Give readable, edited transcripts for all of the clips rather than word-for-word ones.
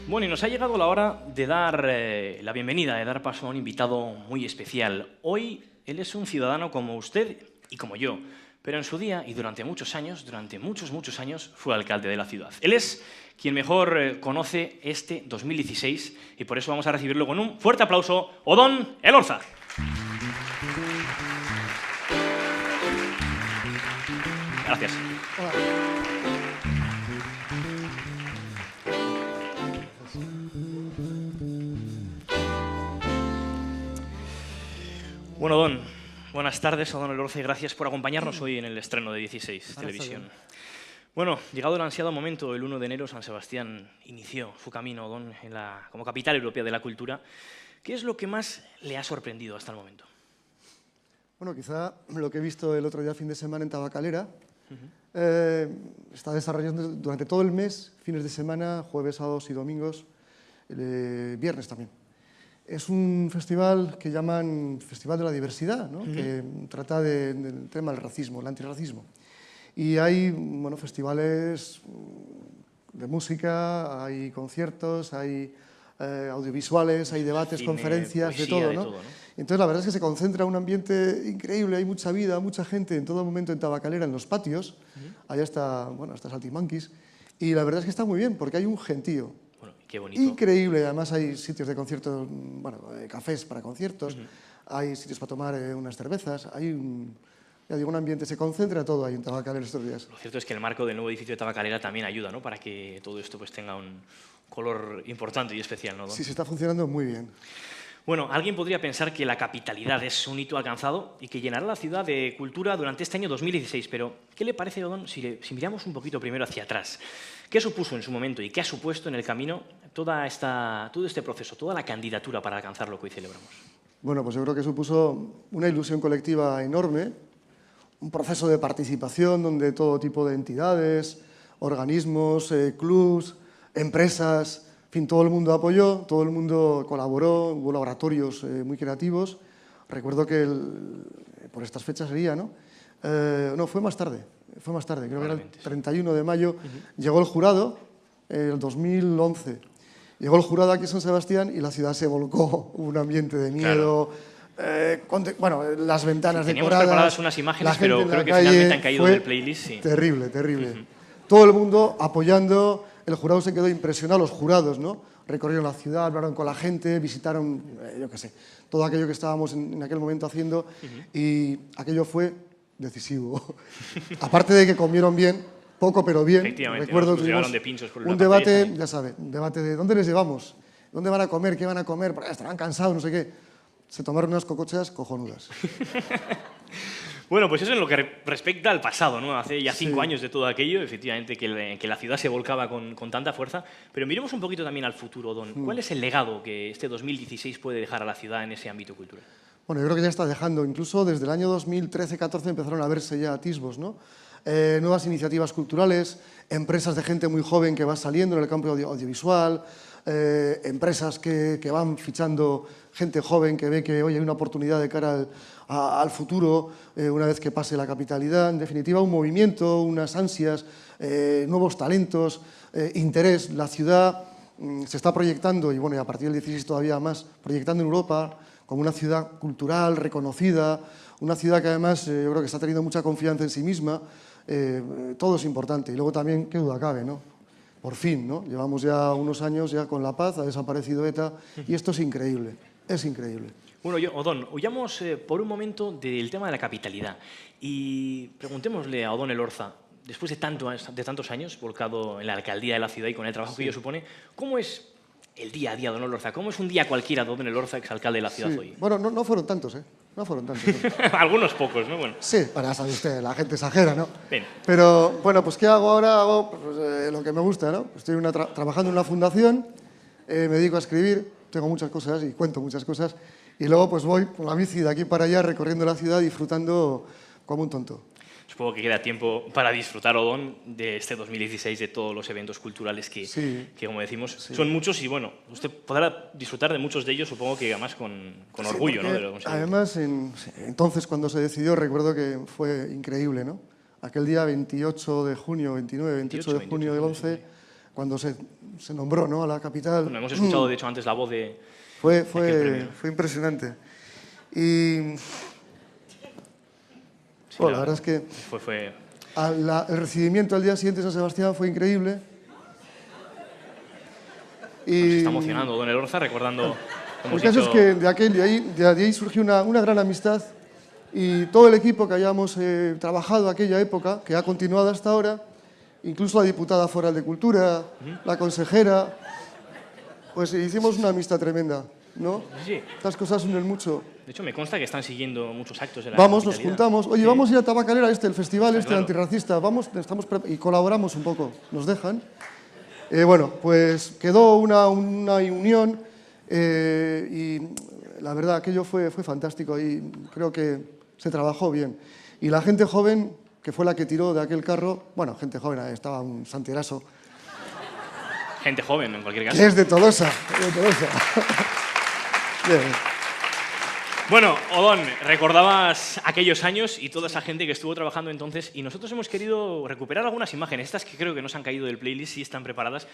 Bueno, y nos ha llegado la hora de dar la bienvenida, de dar paso a un invitado muy especial. Hoy él es un ciudadano como usted y como yo, pero en su día y durante muchos años, durante muchos años, fue alcalde de la ciudad. Él es quien mejor conoce este 2016 y por eso vamos a recibirlo con un fuerte aplauso, Odón Elorza. Gracias. Hola. Bueno, Odón, buenas tardes, Odón Elorza, y gracias por acompañarnos hoy en el estreno de 16 Televisión. Bueno, llegado el ansiado momento, el 1 de enero, San Sebastián inició su camino, Odón, como capital europea de la cultura. ¿Qué es lo que más le ha sorprendido hasta el momento? Bueno, quizá lo que he visto el otro día, fin de semana, en Tabacalera, está desarrollando durante todo el mes, fines de semana, jueves, sábados y domingos, viernes también. Es un festival que llaman Festival de la Diversidad, ¿no? Que trata del tema del racismo, el antirracismo. Y hay festivales de música, hay conciertos, hay audiovisuales, hay debates, cine, conferencias, poesía, de todo, ¿no? Entonces la verdad es que se concentra un ambiente increíble, hay mucha vida, mucha gente en todo momento en Tabacalera, en los patios, allá está, hasta Saltimbanquis, y la verdad es que está muy bien porque hay un gentío. Qué bonito. Increíble, además hay sitios de conciertos, cafés para conciertos, hay sitios para tomar unas cervezas, hay un ambiente, se concentra todo ahí en Tabacalera estos días. Lo cierto es que el marco del nuevo edificio de Tabacalera también ayuda, ¿no?, para que todo esto pues tenga un color importante y especial, ¿no, Don? Sí, se está funcionando muy bien. Bueno, alguien podría pensar que la capitalidad es un hito alcanzado y que llenará la ciudad de cultura durante este año 2016, pero ¿qué le parece, Odón, si miramos un poquito primero hacia atrás? ¿Qué supuso en su momento y qué ha supuesto en el camino todo este proceso, toda la candidatura para alcanzar lo que hoy celebramos? Bueno, pues yo creo que supuso una ilusión colectiva enorme, un proceso de participación donde todo tipo de entidades, organismos, clubs, empresas, en fin, todo el mundo apoyó, todo el mundo colaboró, hubo laboratorios muy creativos. Recuerdo que por estas fechas sería, ¿no? No, fue más tarde, creo que era el 31 de mayo, llegó el jurado, el 2011. Llegó el jurado aquí en San Sebastián y la ciudad se volcó, hubo un ambiente de miedo, las ventanas decoradas. Teníamos preparadas unas imágenes, pero creo que finalmente han caído del playlist. Sí. Terrible, terrible. Todo el mundo apoyando, el jurado se quedó impresionado, los jurados, ¿no? Recorrieron la ciudad, hablaron con la gente, visitaron, yo qué sé, todo aquello que estábamos en aquel momento haciendo y aquello fue decisivo. Aparte de que comieron bien, poco pero bien. Efectivamente, recuerdo nos llevaron de pinchos por un debate, ya sabe, un debate de ¿dónde les llevamos? ¿Dónde van a comer? ¿Qué van a comer? Porque estarán cansados, no sé qué. Se tomaron unas cocochas cojonudas. Bueno, pues eso en lo que respecta al pasado, ¿no? Hace ya 5 años de todo aquello, efectivamente, que la ciudad se volcaba con tanta fuerza. Pero miremos un poquito también al futuro, Don. ¿Cuál es el legado que este 2016 puede dejar a la ciudad en ese ámbito cultural? Bueno, yo creo que ya está dejando. Incluso desde el año 2013-14 empezaron a verse ya atisbos, ¿no? Nuevas iniciativas culturales, empresas de gente muy joven que va saliendo en el campo audiovisual, empresas que van fichando gente joven que ve que hoy hay una oportunidad de cara al futuro, una vez que pase la capitalidad. En definitiva, un movimiento, unas ansias, nuevos talentos, interés. La ciudad se está proyectando, y bueno, y a partir del 16 todavía más, proyectando en Europa como una ciudad cultural, reconocida, una ciudad que además yo creo que está teniendo mucha confianza en sí misma. Todo es importante. Y luego también, qué duda cabe, ¿no? Por fin, ¿no? Llevamos ya unos años ya con la paz, ha desaparecido ETA, y esto es increíble, es increíble. Bueno, Odón, huyamos por un momento del tema de la capitalidad y preguntémosle a Odón Elorza, después de tantos años volcado en la alcaldía de la ciudad y con el trabajo que ello supone, ¿cómo es el día a día de Odón Elorza? ¿Cómo es un día cualquiera de Odón Elorza, exalcalde de la ciudad hoy? Bueno, no fueron tantos, ¿eh? No fueron tantos. Algunos pocos, ¿no? Bueno. Sí, ya sabe usted, la gente exagera, ¿no? Bien. Pero, bueno, pues ¿qué hago ahora? Hago pues, lo que me gusta, ¿no? Estoy trabajando en una fundación, me dedico a escribir, tengo muchas cosas y cuento muchas cosas, y luego pues voy con la bici de aquí para allá, recorriendo la ciudad, disfrutando como un tonto. Supongo que queda tiempo para disfrutar, Odón, de este 2016, de todos los eventos culturales que como decimos, son muchos y, bueno, usted podrá disfrutar de muchos de ellos, supongo que además con orgullo, ¿no? De lo conseguido. Además, entonces, cuando se decidió, recuerdo que fue increíble, ¿no? Aquel día 28 de junio, 29, 28 de junio del 11, cuando se nombró, ¿no?, a la capital. Bueno, hemos escuchado, de hecho, antes la voz de... Fue impresionante. Y Sí, bueno, la verdad es que fue... el recibimiento al día siguiente de San Sebastián fue increíble. Y Se está emocionando don Elorza recordando... el caso es que de ahí surgió una gran amistad y todo el equipo que hayamos trabajado aquella época, que ha continuado hasta ahora, incluso la diputada foral de Cultura, la consejera, pues hicimos una amistad tremenda, ¿no? Sí. Estas cosas unen mucho. De hecho, me consta que están siguiendo muchos actos de la Vamos, nos capitalidad. juntamos. Oye, vamos a ir a Tabacalera, el festival claro. antirracista. Vamos, y colaboramos un poco. Nos dejan. Bueno, pues quedó una unión y la verdad aquello fue fantástico y creo que se trabajó bien. Y la gente joven, que fue la que tiró de aquel carro, bueno, gente joven, ahí estaba un Santieraso. Gente joven, en cualquier caso. Que es de Tolosa. Bien. Bueno, Odón, recordabas aquellos años y toda esa gente que estuvo trabajando entonces y nosotros hemos querido recuperar algunas imágenes, estas que creo que nos han caído del playlist, sí están preparadas.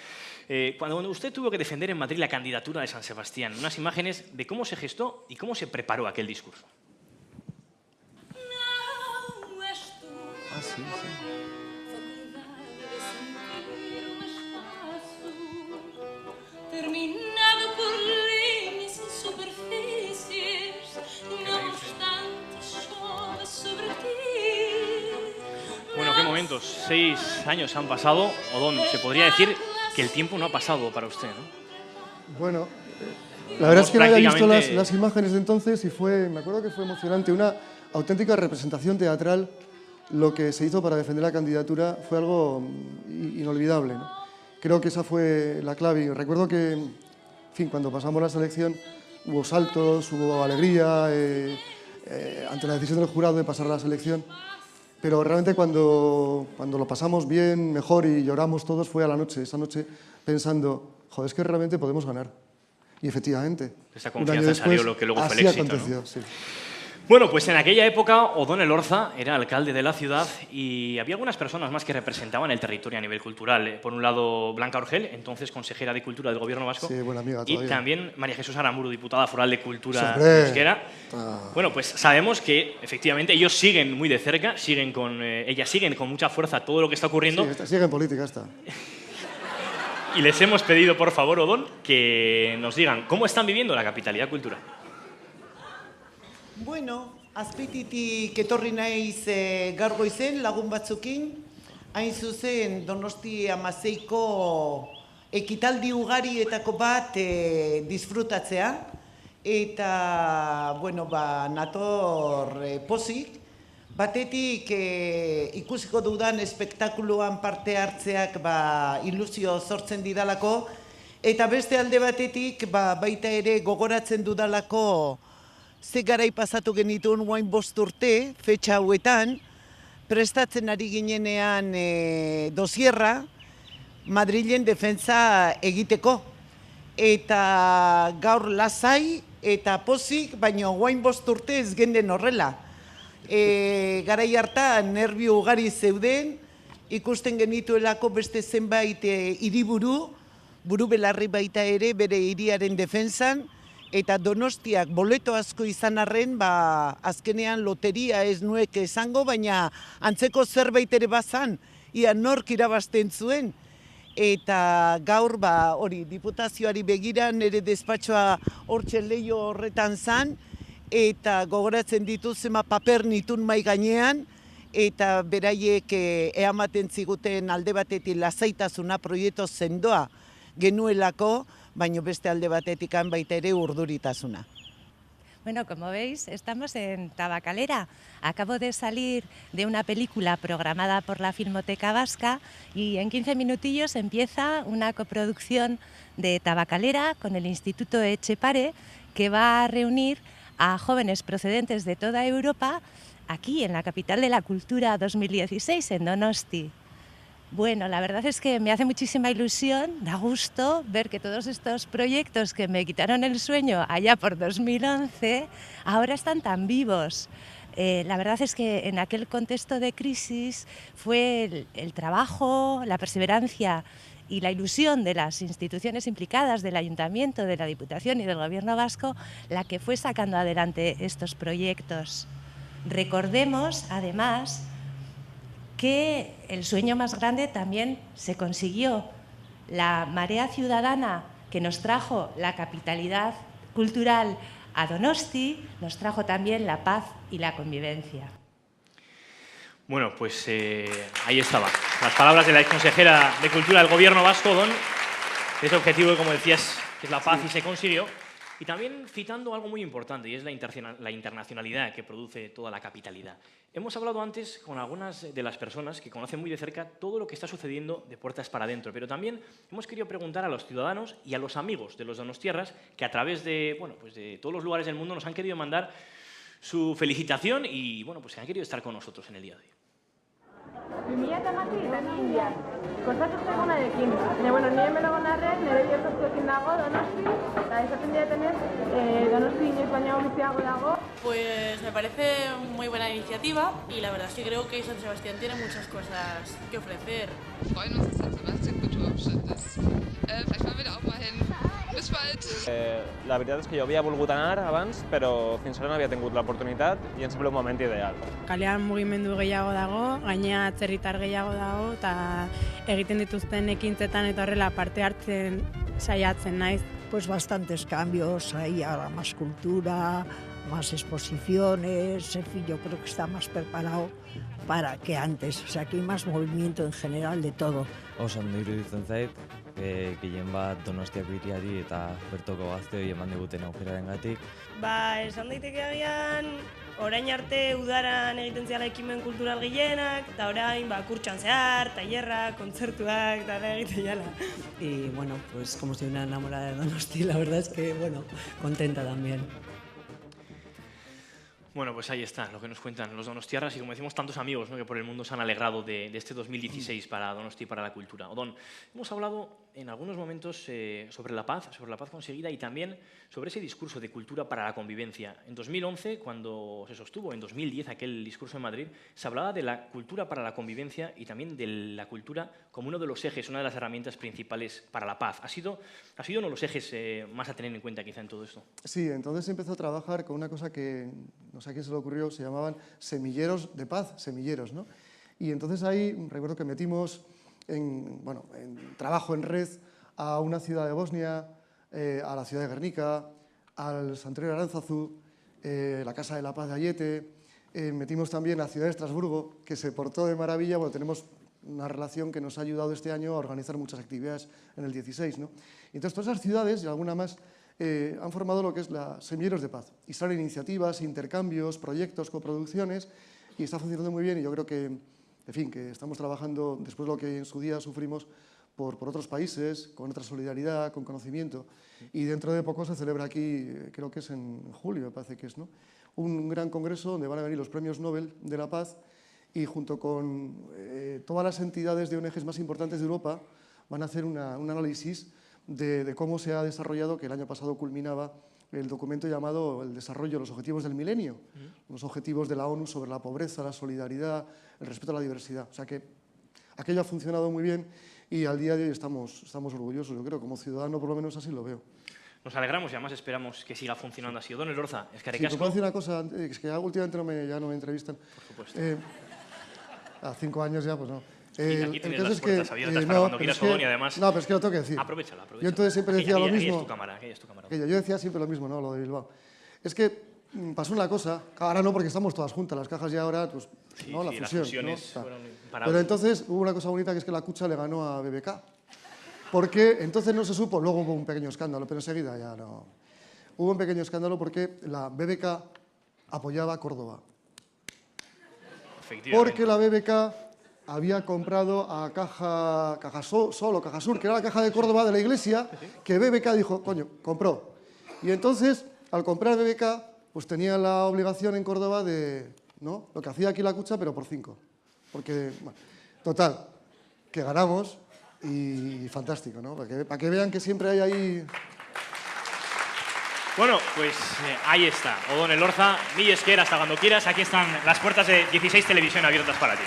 Cuando usted tuvo que defender en Madrid la candidatura de San Sebastián, unas imágenes de cómo se gestó y cómo se preparó aquel discurso. Ah, sí, sí. Terminado por líneas y superficies, no obstante chove sobre ti. Bueno, qué momentos. 6 años han pasado. Odón, se podría decir que el tiempo no ha pasado para usted, ¿no? Bueno, la verdad es que no había visto prácticamente- las imágenes de entonces y me acuerdo que fue emocionante, una auténtica representación teatral. Lo que se hizo para defender la candidatura fue algo inolvidable, ¿no? Creo que esa fue la clave. Y recuerdo que, en fin, cuando pasamos la selección hubo saltos, hubo alegría ante la decisión del jurado de pasar a la selección. Pero realmente cuando lo pasamos bien, mejor y lloramos todos fue a la noche, esa noche pensando, joder, es que realmente podemos ganar. Y efectivamente, Esa un año confianza salió después, lo que luego fue el así éxito, ¿no? aconteció, sí. Bueno, pues en aquella época Odón Elorza era alcalde de la ciudad y había algunas personas más que representaban el territorio a nivel cultural. Por un lado, Blanca Orgel, entonces consejera de Cultura del Gobierno Vasco. Sí, buena amiga y todavía. también María Jesús Aramburu, diputada foral de Cultura ¡Hombre! Euskera. Ah. Bueno, pues sabemos que efectivamente ellos siguen muy de cerca, ellas siguen con mucha fuerza todo lo que está ocurriendo. Sí, sigue en política esta. Y les hemos pedido, por favor, Odón, que nos digan cómo están viviendo la capitalidad cultural. Bueno, azpeititik etorri naiz gaur goizen lagun batzukin, hain zuzen Donosti 16ko ekitaldi ugarietako bat disfrutatzea, eta, bueno, nator pozik, batetik ikusiko dudan espektakuluan parte hartzeak ilusio sortzen didalako, eta beste alde batetik baita ere gogoratzen dudalako ze garai pasatu genituen guain 5 urte, fetxa hauetan, prestatzen ari ginenean dosierra, Madrilen defentsa egiteko. Eta gaur lasai eta pozik, baina guain 5 urte ez genden horrela. Garai hartan nerbio ugari zeuden, ikusten genituelako beste zenbait hiriburu, buru belarri baita ere bere hiriaren defentsan, eta Donostiak boleto asko izan arren, azkenean loteria ez nuek esango, baina antzeko zerbait ere bazan, ia nork irabazten zuen. Eta gaur, hori, diputazioari begira, nire despatxoa hortxe leio horretan zan, eta gogoratzen ditu zema paper nitun mai gainean, eta beraiek eamaten ziguten alde batetik lasaitasuna proiektu sendoa genuelako, baino beste alde batetik baita ere urduritasuna. Bueno, como veis, estamos en Tabacalera. Acabo de salir de una película programada por la Filmoteca Vasca y en 15 minutillos empieza una coproducción de Tabacalera con el Instituto Etxepare, que va a reunir a jóvenes procedentes de toda Europa aquí en la capital de la cultura 2016, en Donosti. Bueno, la verdad es que me hace muchísima ilusión, da gusto ver que todos estos proyectos que me quitaron el sueño allá por 2011 ahora están tan vivos. La verdad es que en aquel contexto de crisis fue el trabajo, la perseverancia y la ilusión de las instituciones implicadas, del Ayuntamiento, de la Diputación y del Gobierno vasco, la que fue sacando adelante estos proyectos. Recordemos, además, que el sueño más grande también se consiguió. La marea ciudadana que nos trajo la capitalidad cultural a Donosti nos trajo también la paz y la convivencia. Bueno, pues ahí estaba. Las palabras de la exconsejera de Cultura del Gobierno vasco, Don. Ese objetivo, como decías, que es la paz, y se consiguió. Y también citando algo muy importante, y es la internacionalidad que produce toda la capitalidad. Hemos hablado antes con algunas de las personas que conocen muy de cerca todo lo que está sucediendo de puertas para adentro, pero también hemos querido preguntar a los ciudadanos y a los amigos de los donostiarras que a través de, bueno, pues de todos los lugares del mundo nos han querido mandar su felicitación y bueno, pues que han querido estar con nosotros en el día de hoy. 2008 eta India. Kostatu zegoenarekin. Bueno, nire melogonarren, nire bihotazioekin dago Donosti, eta esaten diatenez, Donosti inoiz baino biziago dago. Pues me parece muy buena iniciativa y la verdad es que creo que San Sebastián tiene muchas cosas que ofrecer. Freuen uns, dass San Sebastián Kulturhauptstadt ist. Vielleicht fahren wir da auch mal hin. Bis bald! La veritat és que jo havia volgut anar abans, però fins ara no havia tingut l'oportunitat i em sembla un moment ideal. Kalean mugimendu gehiago dago, gainea atzerritar gehiago dago, eta egiten dituzten ekintzetan eta horrela parte hartzen saiatzen naiz. Pues bastantes cambios, hay ahora más cultura, más exposiciones, en fin, yo creo que está más preparado para que antes, o sea, que hay más movimiento en general de todo. Oso ondo iruditzen zait, gehien bat Donostiako hiriari eta bertoko gazteoi eman diguten aukerarengatik. Esan daiteke agian, orain arte udaran egiten ziala ekimen kultural gehienak, eta orain kurtsan zehar, tailerrak, kontzertuak, eta egiten jala. Y bueno, pues como soy una enamorada de Donosti, la verdad es que, bueno, contenta también. Bueno, pues ahí está lo que nos cuentan los donostiarras y, como decimos, tantos amigos, ¿no?, que por el mundo se han alegrado de este 2016 para Donosti y para la cultura. Odón, hemos hablado en algunos momentos sobre la paz conseguida y también sobre ese discurso de cultura para la convivencia. En 2011, cuando se sostuvo, en 2010, aquel discurso en Madrid, se hablaba de la cultura para la convivencia y también de la cultura como uno de los ejes, una de las herramientas principales para la paz. ¿Ha sido uno de los ejes más a tener en cuenta quizá en todo esto? Sí, entonces empezó a trabajar con una cosa que no sé a quién se le ocurrió, se llamaban semilleros de paz, semilleros, ¿no? Y entonces ahí recuerdo que metimos en trabajo en red a una ciudad de Bosnia, a la ciudad de Guernica, al Santuario de Aránzazu, la Casa de la Paz de Ayete, metimos también la ciudad de Estrasburgo, que se portó de maravilla. Bueno, tenemos una relación que nos ha ayudado este año a organizar muchas actividades en el 16, ¿no? Y entonces todas esas ciudades y alguna más han formado lo que es la Semilleros de Paz, y salen iniciativas, intercambios, proyectos, coproducciones, y está funcionando muy bien. Y yo creo que, en fin, que estamos trabajando después de lo que en su día sufrimos por otros países, con otra solidaridad, con conocimiento, y dentro de poco se celebra aquí, creo que es en julio, me parece que es, ¿no?, un gran congreso donde van a venir los premios Nobel de la Paz, y junto con todas las entidades de ONGs más importantes de Europa van a hacer un análisis de cómo se ha desarrollado, que el año pasado culminaba el documento llamado El desarrollo de los objetivos del milenio, los objetivos de la ONU sobre la pobreza, la solidaridad, el respeto a la diversidad. O sea que aquello ha funcionado muy bien y al día de hoy estamos orgullosos, yo creo, como ciudadano por lo menos así lo veo. Nos alegramos y además esperamos que siga funcionando así. Don Elorza, es que Sí, ¿te puedo decir una cosa? Es que últimamente ya no me entrevistan. Por supuesto. A 5 años ya, pues no. Aquí tienes las puertas abiertas para cuando quieras, Odón, y además... No, pero es que lo tengo que decir. Aprovechala. Yo entonces siempre decía lo mismo. Aquí es tu cámara. Yo decía siempre lo mismo, ¿no?, lo de Bilbao. Es que pasó una cosa, ahora no, porque estamos todas juntas, las cajas ya ahora, pues, Sí, ¿no?, la sí, fusión, las fusiones ¿no? fueron Pero imparables. entonces hubo una cosa bonita, que es que la Kutxa le ganó a BBK. Porque entonces no se supo, luego hubo un pequeño escándalo, pero enseguida ya no. Hubo un pequeño escándalo porque la BBK apoyaba a Córdoba. Porque la BBK había comprado a Cajasur, que era la caja de Córdoba de la iglesia, que BBK dijo, coño, compró. Y entonces, al comprar BBK, pues tenía la obligación en Córdoba de, ¿no?, lo que hacía aquí la Kutxa, pero por 5. Porque, bueno, total, que ganamos y fantástico, ¿no? Para que vean que siempre hay ahí... Bueno, pues ahí está. Odón Elorza, Milla Esquer, hasta cuando quieras. Aquí están las puertas de 16 Televisión abiertas para ti.